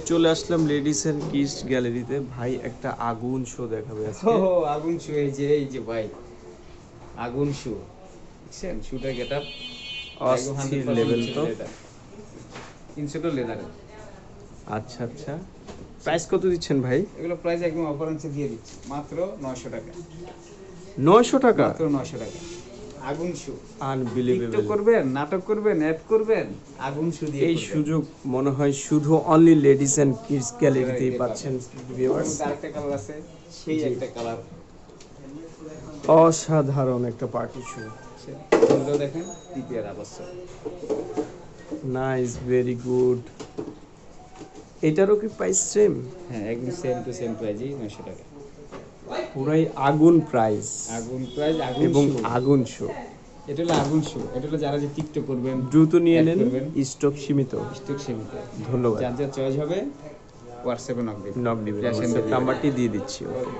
চলে আসলাম ladies and kids গ্যালারিতে। ভাই একটা আগুন শো দেখাবে আজকে। ও আগুন শু, এই যে ভাই আগুন শু, দেখছেন শুটার গেটআপ অস্থির লেভেল তো। ইনসেটও লেদার। আচ্ছা আচ্ছা, প্রাইস কত দিচ্ছেন ভাই? এগুলো প্রাইস একদম অফারেন্সে দিয়ে দিচ্ছি মাত্র 900 টাকা। 900 টাকা? মাত্র 900 টাকা আগুন শু। আনবিলিভেবল। টিকটক করবেন, নাটক করবেন, অ্যাড করবেন, আগুন শু দিয়ে এই করবেন। সুযোগ মনে হয় শুধু অনলি লেডিস এন্ড কিডস গ্যালারিতেই পাচ্ছেন ভিউয়ার্স। আরেকটা কালার আছে, সেই একটা কালার অসাধারণ একটা পার্টি শো। সুন্দর, দেখেন টিপিআর আবাস। Nice, very good. এটারও কি প্রাইস সেম? হ্যাঁ, একদম সেম টু সেম প্রাইসই 900 টাকা। পুরাই আগুন প্রাইস আগুন প্রাইস, আগুন এবং শু। আগুন শো। এটা হলো আগুন শু, এটা হলো যারা যে টিকটক করবেন, দ্রুত নিয়ে add নেন, করবেন। স্টক সীমিত। স্টক সীমিত। ধন্যবাদ। যার যার চয়েস হবে হোয়াটসঅ্যাপে নক দিবেন। নক দিবেন, Cash and delivery। নাম্বারটি দিয়ে দিচ্ছি। ওকে।